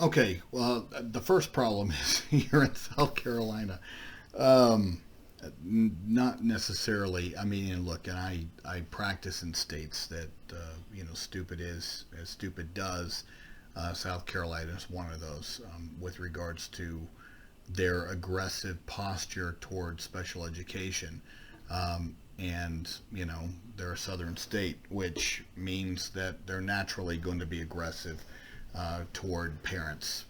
Okay, well, the first problem is here in South Carolina. Um, Not necessarily. I mean, look, and I practice in states that stupid is as stupid does. South Carolina is one of those with regards to their aggressive posture towards special education. And they're a southern state, which means that they're naturally going to be aggressive toward parents.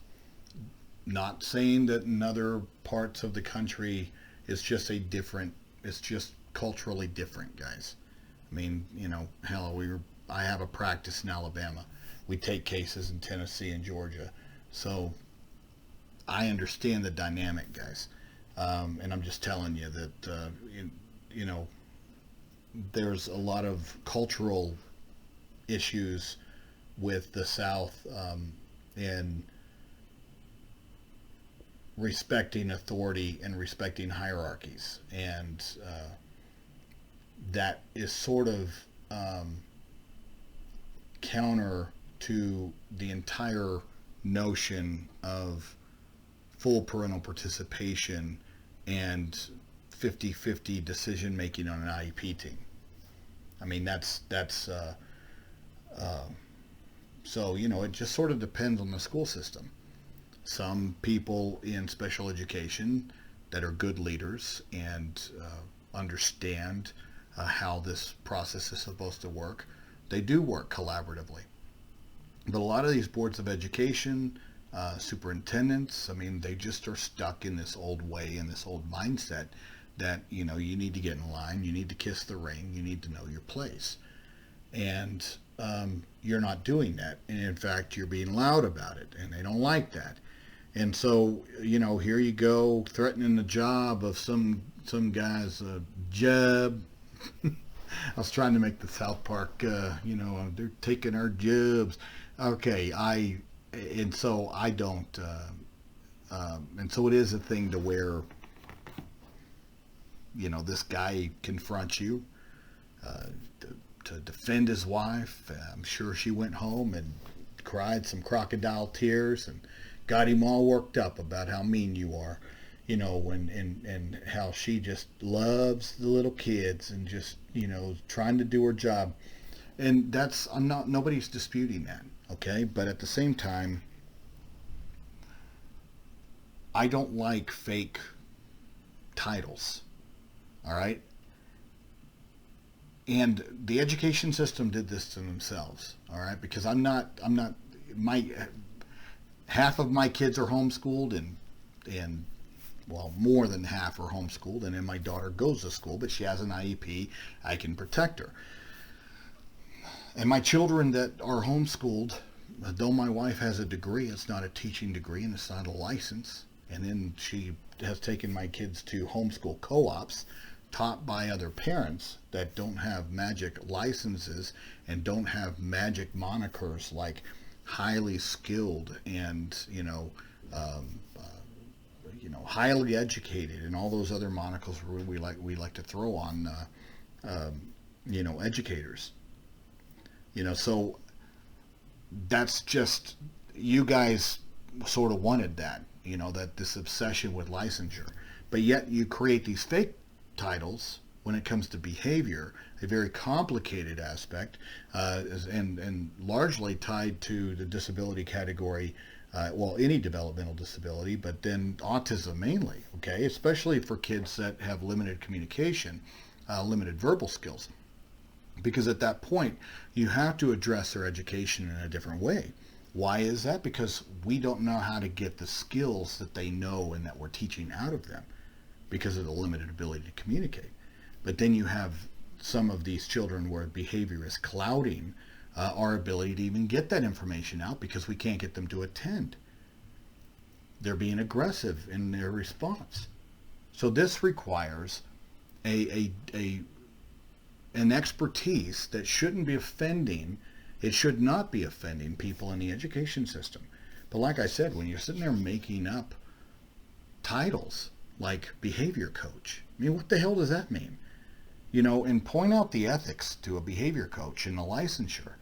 Not saying that in other parts of the country it's just a different, it's just culturally different, guys. I mean, hell, I have a practice in Alabama. We take cases in Tennessee and Georgia. So I understand the dynamic, guys. And I'm just telling you that, you know, there's a lot of cultural issues with the South in respecting authority and respecting hierarchies. And that is sort of um, counter to the entire notion of full parental participation and 50-50 decision making on an IEP team. I mean, uh, so, it just sort of depends on the school system. Some people in special education that are good leaders and understand how this process is supposed to work, they do work collaboratively. But a lot of these boards of education, superintendents, I mean, they just are stuck in this old way, in this old mindset that, you need to get in line, you need to kiss the ring, you need to know your place. And you're not doing that. And in fact, you're being loud about it, and they don't like that. And so, here you go, threatening the job of some guy's job. I was trying to make the South Park, they're taking our jobs. Okay, and so I don't, and so it is a thing to where, this guy confronts you uh, to defend his wife. I'm sure she went home and cried some crocodile tears and got him all worked up about how mean you are, and how she just loves the little kids and just, trying to do her job. And I'm not, nobody's disputing that, okay? But at the same time, I don't like fake titles, all right? And the education system did this to themselves, all right? Because my half of my kids are homeschooled, and well, more than half are homeschooled, and then my daughter goes to school, but she has an IEP. I can protect her. And my children that are homeschooled, though my wife has a degree, it's not a teaching degree and it's not a license. And then she has taken my kids to homeschool co-ops taught by other parents that don't have magic licenses and don't have magic monikers like highly skilled and um, highly educated and all those other monikers we like to throw on educators. So that's just, you guys sort of wanted that, that this obsession with licensure, but yet you create these fake titles when it comes to behavior, a very complicated aspect, and largely tied to the disability category. Well, any developmental disability, but then autism mainly, okay, especially for kids that have limited communication, limited verbal skills. Because at that point, you have to address their education in a different way. Why is that? Because we don't know how to get the skills that they know and that we're teaching out of them because of the limited ability to communicate. But then you have some of these children where behavior is clouding our ability to even get that information out because we can't get them to attend. They're being aggressive in their response. So this requires a an expertise that shouldn't be offending. It should not be offending people in the education system. But like I said, when you're sitting there making up titles like behavior coach, I mean, what the hell does that mean? And point out the ethics to a behavior coach and a licensure.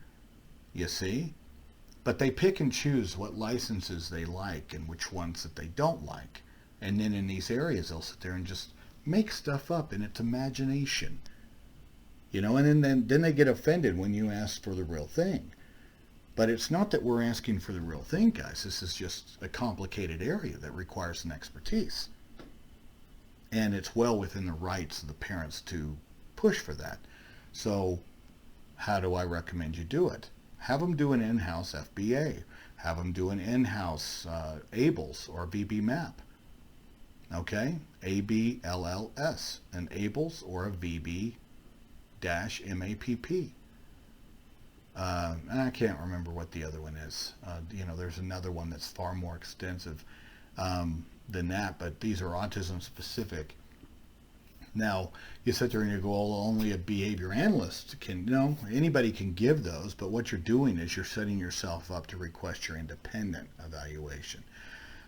You see? But they pick and choose what licenses they like and which ones that they don't like. And then in these areas, they'll sit there and just make stuff up in its imagination. And then they get offended when you ask for the real thing. But it's not that we're asking for the real thing, guys. This is just a complicated area that requires an expertise. And it's well within the rights of the parents to push for that. So how do I recommend you do it? Have them do an in-house FBA. Have them do an in-house ABLS or VB map. Okay? ABLLS, an ABLS or a VB-MAPP. And I can't remember what the other one is. There's another one that's far more extensive than that, but these are autism specific. Now, you sit there and you go, well, only a behavior analyst can. No, anybody can give those, but what you're doing is you're setting yourself up to request your independent evaluation.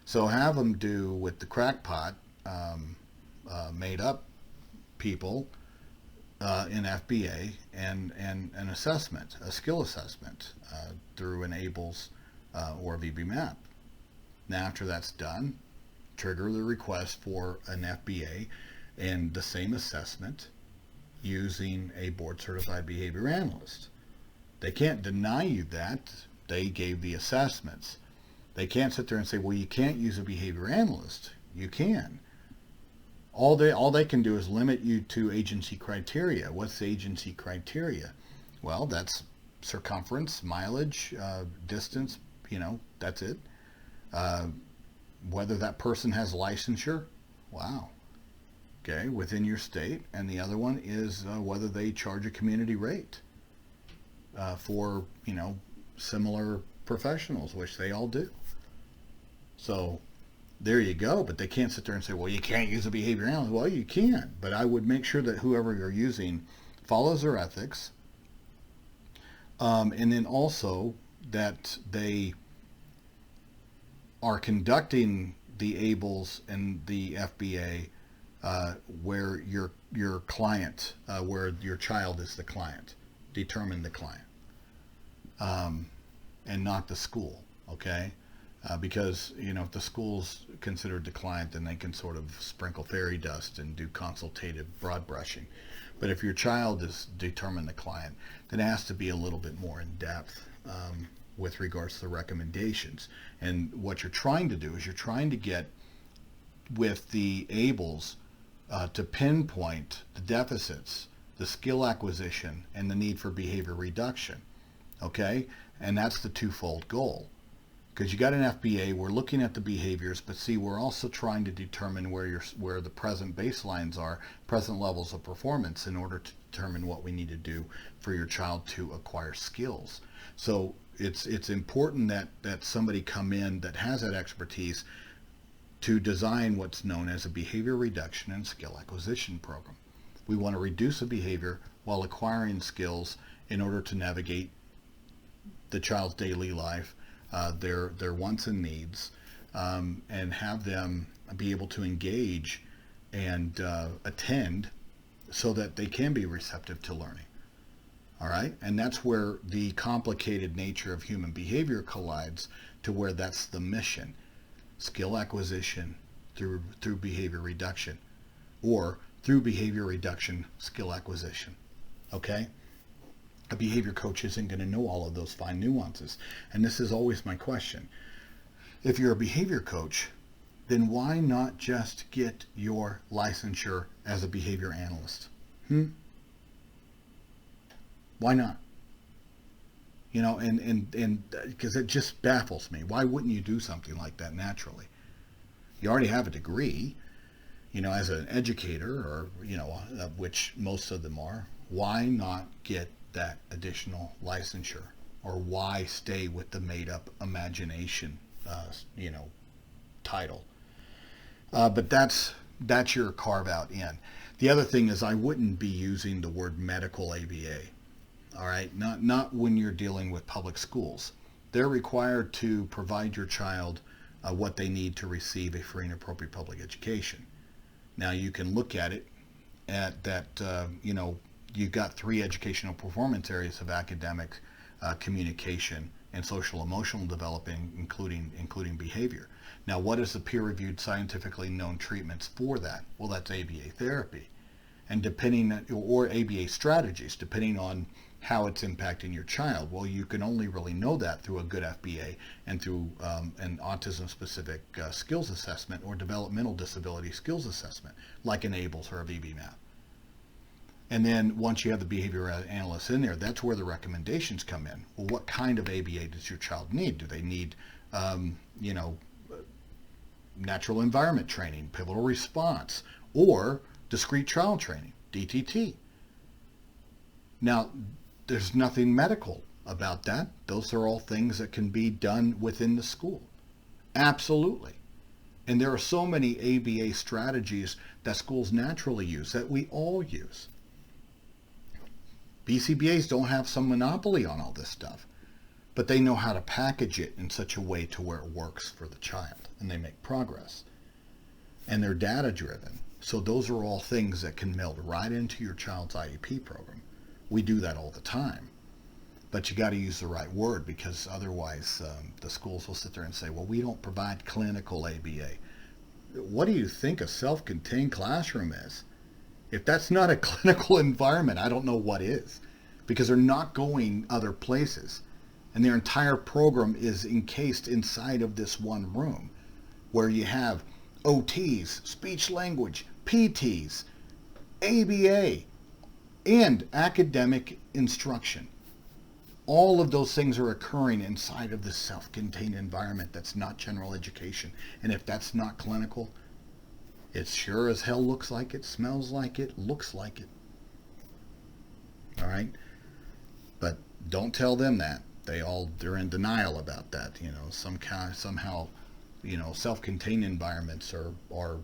So have them do with the crackpot made up people in FBA and an assessment, a skill assessment through an ABLS or VB map. Now after that's done, trigger the request for an FBA and the same assessment using a board certified behavior analyst. They can't deny you that. They gave the assessments. They can't sit there and say, well, you can't use a behavior analyst. You can. All they can do is limit you to agency criteria. What's the agency criteria? Well, that's circumference, mileage, distance, that's it. Whether that person has licensure, wow, okay, within your state. And the other one is whether they charge a community rate for, similar professionals, which they all do. So there you go. But they can't sit there and say, well, you can't use a behavior analyst. Well, you can, but I would make sure that whoever you're using follows their ethics. And then also that they are conducting the ABLS and the FBA where your client, where your child is the client. Determine the client. And not the school, okay? Because, if the school's considered the client, then they can sort of sprinkle fairy dust and do consultative broad brushing. But if your child is determined the client, then it has to be a little bit more in depth with regards to the recommendations. And what you're trying to do is you're trying to get with the ABLS to pinpoint the deficits, the skill acquisition, and the need for behavior reduction. Okay? And that's the twofold goal. Because you got an FBA, we're looking at the behaviors, but see, we're also trying to determine where the present baselines are, present levels of performance, in order to determine what we need to do for your child to acquire skills. So it's important that somebody come in that has that expertise to design what's known as a behavior reduction and skill acquisition program. We want to reduce a behavior while acquiring skills in order to navigate the child's daily life, their wants and needs, and have them be able to engage and attend so that they can be receptive to learning. All right? And that's where the complicated nature of human behavior collides to where that's the mission. Skill acquisition through behavior reduction, or through behavior reduction, skill acquisition. Okay? A behavior coach isn't going to know all of those fine nuances. And this is always my question. If you're a behavior coach, then why not just get your licensure as a behavior analyst? Why not? And because it just baffles me. Why wouldn't you do something like that naturally? You already have a degree, as an educator, or, which most of them are. Why not get that additional licensure? Or why stay with the made-up imagination, title? But that's your carve-out in. The other thing is I wouldn't be using the word medical ABA. All right, not when you're dealing with public schools. They're required to provide your child what they need to receive a free and appropriate public education. Now you can look at it at that, you've got 3 educational performance areas of academic, communication, and social emotional developing, including behavior. Now, what is the peer-reviewed, scientifically known treatments for that? Well, that's ABA therapy, and or ABA strategies, depending on how it's impacting your child. Well, you can only really know that through a good FBA and through an autism-specific skills assessment or developmental disability skills assessment, like an ABLS or a VB-MAP. And then once you have the behavior analysts in there, that's where the recommendations come in. Well, what kind of ABA does your child need? Do they need, natural environment training, pivotal response, or discrete trial training, DTT? Now, there's nothing medical about that. Those are all things that can be done within the school. Absolutely. And there are so many ABA strategies that schools naturally use that we all use. BCBAs don't have some monopoly on all this stuff, but they know how to package it in such a way to where it works for the child, and they make progress. And they're data driven. So those are all things that can meld right into your child's IEP program. We do that all the time, but you got to use the right word, because otherwise the schools will sit there and say, well, we don't provide clinical ABA. What do you think a self-contained classroom is? If that's not a clinical environment, I don't know what is, because they're not going other places, and their entire program is encased inside of this one room where you have OTs, speech language, PTs, ABA, and academic instruction. All of those things are occurring inside of this self-contained environment that's not general education. And if that's not clinical, it sure as hell looks like it, smells like it, looks like it. All right? But don't tell them that. They're in denial about that. Somehow, self-contained environments are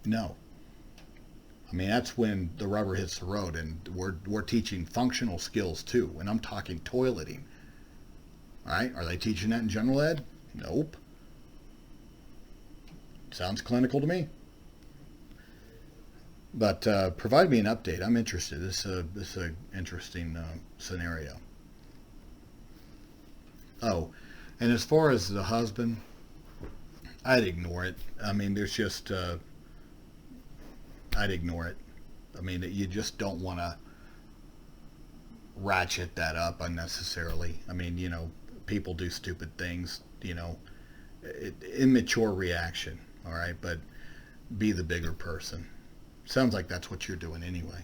no. I mean, that's when the rubber hits the road, and we're teaching functional skills too, and I'm talking toileting. All right? Are they teaching that in general ed? Nope. Sounds clinical to me. But provide me an update. I'm interested. This is an interesting scenario. Oh, and as far as the husband, I'd ignore it. I mean, there's just... I'd ignore it. I mean, you just don't want to ratchet that up unnecessarily. I mean, people do stupid things, immature reaction, all right? But be the bigger person. Sounds like that's what you're doing anyway.